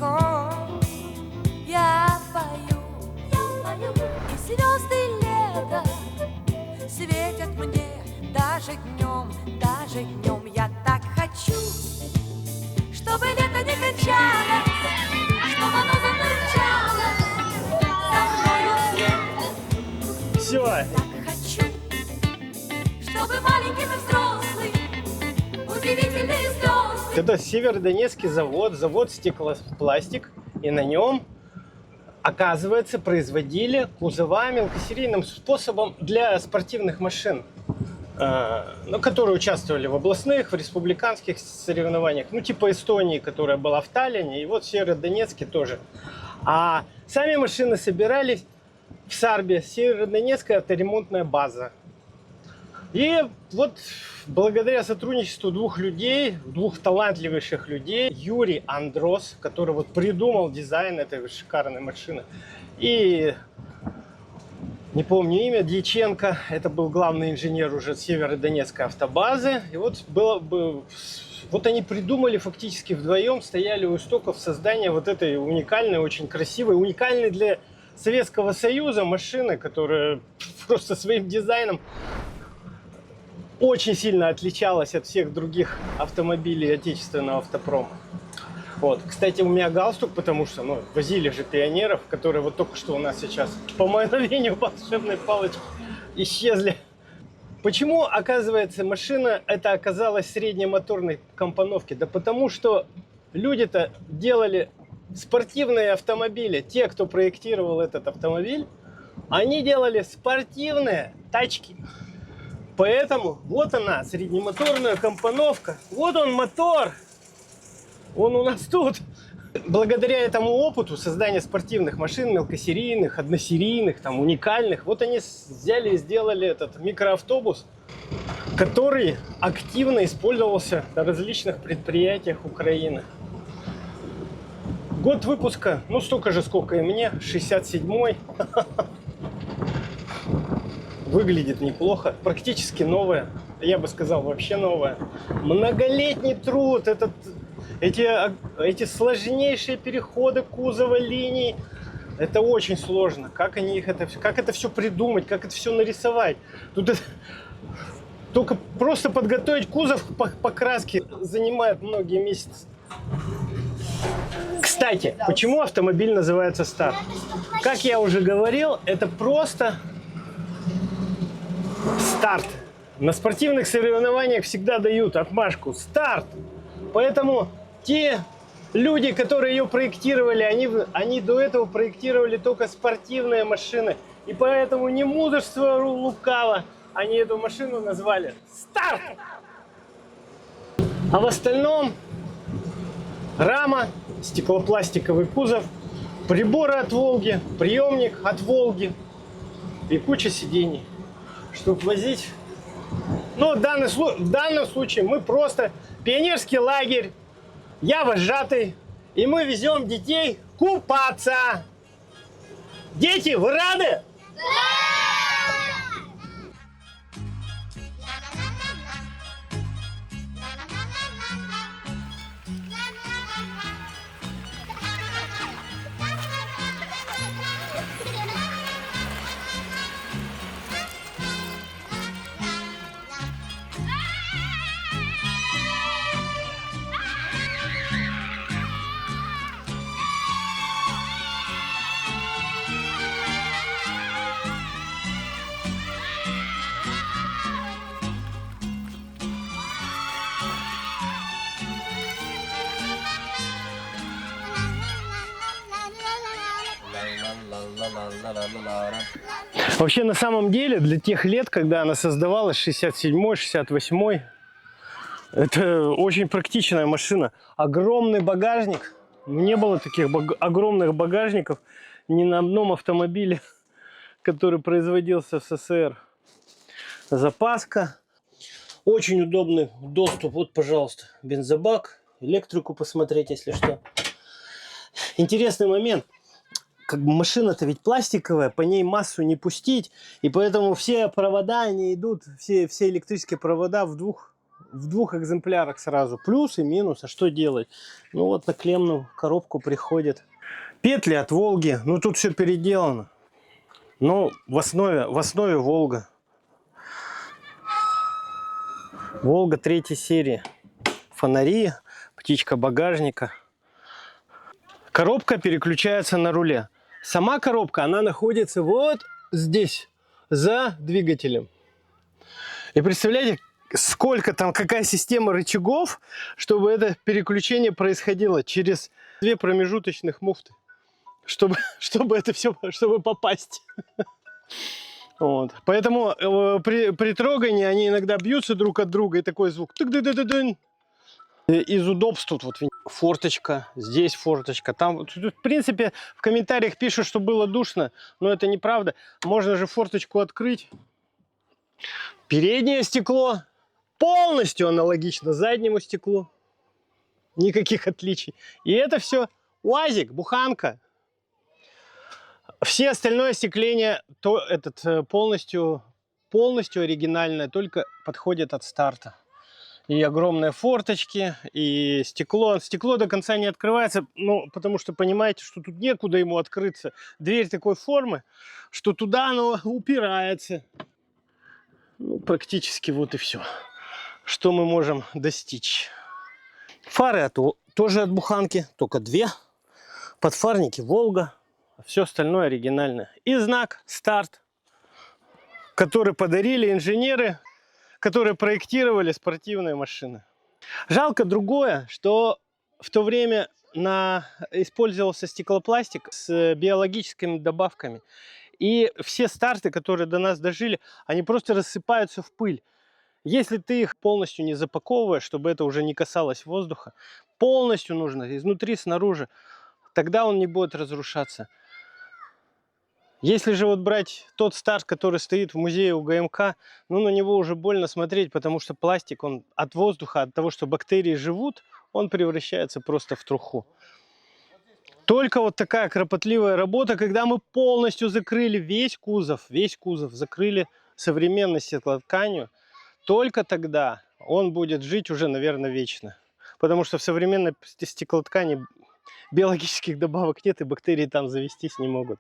языком. Я пою, и звезды лета светят мне даже днем, даже днем. Я так хочу, чтобы лето не кончалось, чтобы оно замолчало со мною вслед. Все. Так хочу, чтобы маленький и взрослый, удивительные звезды. Это Северодонецкий завод стеклопластик, и на нем, оказывается, производили кузова мелкосерийным способом для спортивных машин, которые участвовали в областных, в республиканских соревнованиях, ну типа Эстонии, которая была в Таллине, и вот в Северодонецке тоже. А сами машины собирались в Сарбе, Северодонецкая авторемонтная база. И вот благодаря сотрудничеству двух талантливейших людей, Юрий Андрос, который вот придумал дизайн этой шикарной машины, и не помню имя, Дьяченко, это был главный инженер уже Северодонецкой автобазы. И вот вот они придумали фактически вдвоем, стояли у истоков создания вот этой уникальной, очень красивой, уникальной для Советского Союза машины, которая просто своим дизайном очень сильно отличалась от всех других автомобилей отечественного автопрома. Вот. Кстати, у меня галстук, потому что возили же пионеров, которые вот только что у нас сейчас по мановению волшебной палочки исчезли. Почему, оказывается, машина эта оказалась среднемоторной компоновки? Да потому что люди-то делали спортивные автомобили. Те, кто проектировал этот автомобиль, они делали спортивные тачки. Поэтому вот она, среднемоторная компоновка. Вот он мотор. Он у нас тут. Благодаря этому опыту создания спортивных машин, мелкосерийных, односерийных, уникальных, вот они взяли и сделали этот микроавтобус, который активно использовался на различных предприятиях Украины. Год выпуска, столько же, сколько и мне, 67-й. Выглядит неплохо, практически новая, я бы сказал, вообще новая. Многолетний труд, эти сложнейшие переходы кузова, линий, это очень сложно. Как это все придумать, как это все нарисовать? Только просто подготовить кузов по покраске занимает многие месяцы. Кстати, почему автомобиль называется «Старт»? Как я уже говорил, это просто старт. На спортивных соревнованиях всегда дают отмашку «Старт». Поэтому те люди, которые ее проектировали, они до этого проектировали только спортивные машины. И поэтому не мудрство лукаво, они эту машину назвали «Старт». А в остальном рама, стеклопластиковый кузов, приборы от Волги, приемник от Волги и куча сидений, чтобы возить. В данном случае мы просто пионерский лагерь, я вожатый, и мы везем детей купаться. Дети, вы рады? Вообще, на самом деле, для тех лет, когда она создавалась, 67-й, 68-й, это очень практичная машина. Огромный багажник. Не было таких огромных багажников ни на одном автомобиле, который производился в СССР. Запаска. Очень удобный доступ. Вот, пожалуйста, бензобак. Электрику посмотреть, если что. Интересный момент. Машина-то ведь пластиковая, по ней массу не пустить, и поэтому все провода, они идут, все электрические провода в двух в двух экземплярах сразу. Плюс и минус. А что делать? Ну вот на клемную коробку приходит. Петли от Волги. Ну тут все переделано. Но в основе Волга. Волга 3-й серии. Фонари, птичка багажника. Коробка переключается на руле. Сама коробка, она находится вот здесь, за двигателем. И представляете, сколько там, какая система рычагов, чтобы это переключение происходило через 2 промежуточных муфты. Чтобы это все, чтобы попасть. Вот. Поэтому при трогании они иногда бьются друг от друга, и такой звук. Из удобств тут вот форточка, здесь форточка. Там, в принципе, в комментариях пишут, что было душно, но это неправда. Можно же форточку открыть. Переднее стекло полностью аналогично заднему стеклу. Никаких отличий. И это все УАЗик, буханка. Все остальное остекление полностью оригинальное, только подходит от старта. И огромные форточки, и стекло. Стекло до конца не открывается, ну, потому что понимаете, что тут некуда ему открыться. Дверь такой формы, что туда оно упирается. Ну, практически вот и все, что мы можем достичь. Фары тоже от буханки, только 2. Подфарники Волга. Все остальное оригинальное. И знак «Старт», который подарили инженеры, которые проектировали спортивные машины. Жалко другое, что в то время использовался стеклопластик с биологическими добавками. И все старты, которые до нас дожили, они просто рассыпаются в пыль. Если ты их полностью не запаковываешь, чтобы это уже не касалось воздуха, полностью нужно, изнутри, снаружи, тогда он не будет разрушаться. Если же вот брать тот старт, который стоит в музее УГМК, ну на него уже больно смотреть, потому что пластик, он от воздуха, от того, что бактерии живут, он превращается просто в труху. Только вот такая кропотливая работа, когда мы полностью закрыли весь кузов закрыли современной стеклотканью, только тогда он будет жить уже, наверное, вечно. Потому что в современной стеклоткани биологических добавок нет, и бактерии там завестись не могут.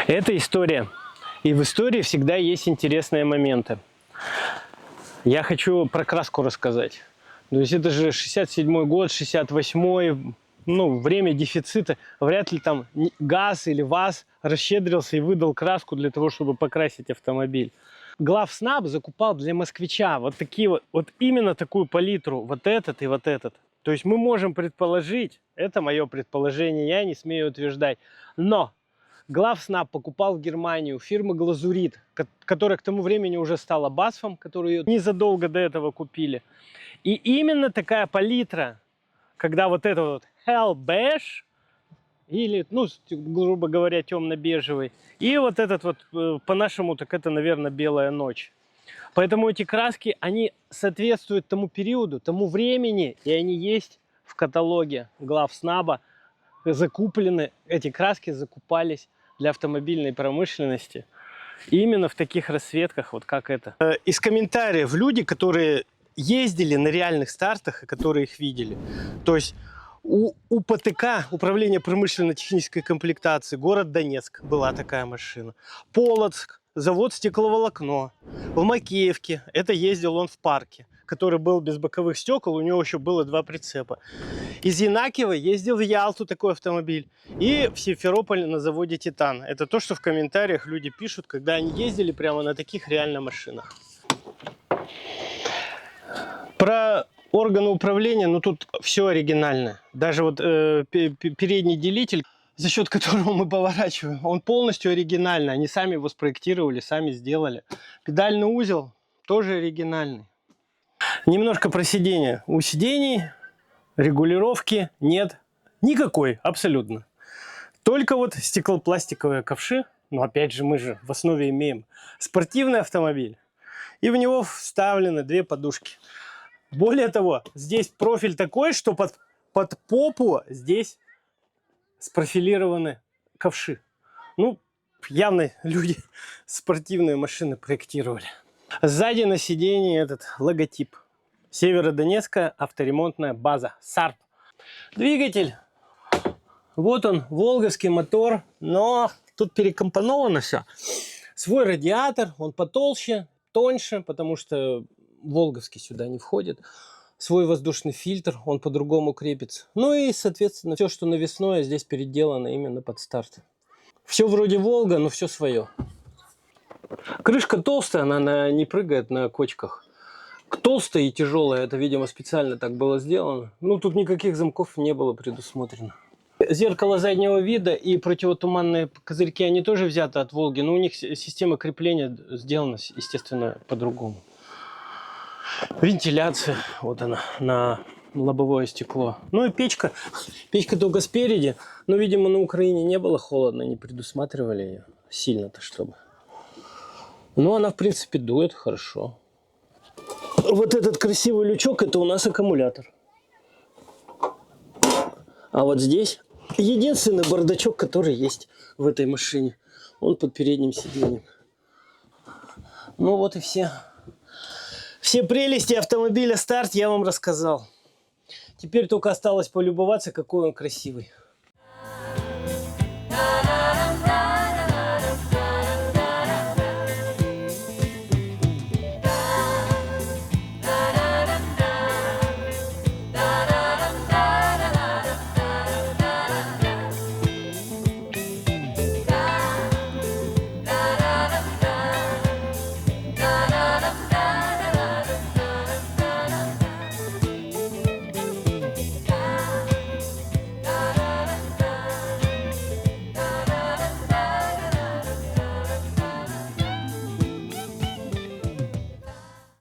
Это история. И в истории всегда есть интересные моменты. Я хочу про краску рассказать. То есть это же 67-й год, 68-й, ну, время дефицита. Вряд ли там ГАЗ или ВАЗ расщедрился и выдал краску для того, чтобы покрасить автомобиль. Главснаб закупал для москвича вот такие вот именно такую палитру, вот этот и вот этот. То есть мы можем предположить, это мое предположение, я не смею утверждать, но Главснаб покупал в Германию фирмы Глазурит, которая к тому времени уже стала Басфом, которую незадолго до этого купили. И именно такая палитра, когда вот это вот Hell Beige, или, ну, грубо говоря, темно-бежевый, и вот этот вот, по-нашему, так это, наверное, белая ночь. Поэтому эти краски, они соответствуют тому периоду, тому времени, и они есть в каталоге Главснаба. Закуплены, эти краски закупались для автомобильной промышленности именно в таких расцветках, вот как это. Из комментариев люди, которые ездили на реальных стартах и которые их видели. То есть у УПТК, Управление промышленно-технической комплектации, город Донецк, была такая машина. Полоцк, завод стекловолокно. В Макеевке, это ездил он в парке, который был без боковых стекол, у него еще было 2 прицепа. Из Янакиева ездил в Ялту такой автомобиль. И в Симферополе на заводе «Титан». Это то, что в комментариях люди пишут, когда они ездили прямо на таких реально машинах. Про органы управления, ну тут все оригинально. Даже вот передний делитель, за счет которого мы поворачиваем, он полностью оригинальный. Они сами его спроектировали, сами сделали. Педальный узел тоже оригинальный. Немножко про сиденье. У сидений регулировки нет никакой, абсолютно. Только вот стеклопластиковые ковши. Но опять же, мы же в основе имеем спортивный автомобиль. И в него вставлены 2 подушки. Более того, здесь профиль такой, что под попу здесь спрофилированы ковши. Ну, явно люди спортивные машины проектировали. Сзади на сиденье этот логотип. Северодонецкая авторемонтная база. САРП. Двигатель. Вот он, волговский мотор, но тут перекомпоновано все. Свой радиатор, он потолще, тоньше, потому что волговский сюда не входит. Свой воздушный фильтр, он по-другому крепится. Ну и, соответственно, все, что навесное, здесь переделано именно под старт. Все вроде Волга, но все свое. Крышка толстая, она не прыгает на кочках. Толстая и тяжелая, это, видимо, специально так было сделано. Ну, тут никаких замков не было предусмотрено. Зеркало заднего вида и противотуманные козырьки, они тоже взяты от Волги, но у них система крепления сделана, естественно, по-другому. Вентиляция, вот она, на лобовое стекло. Ну и печка. Печка только спереди, но, видимо, на Украине не было холодно, не предусматривали ее сильно-то, чтобы. Но она, в принципе, дует хорошо. Вот этот красивый лючок, это у нас аккумулятор. А вот здесь единственный бардачок, который есть в этой машине. Он под передним сиденьем. Ну вот и все. Все прелести автомобиля «Старт» я вам рассказал. Теперь только осталось полюбоваться, какой он красивый.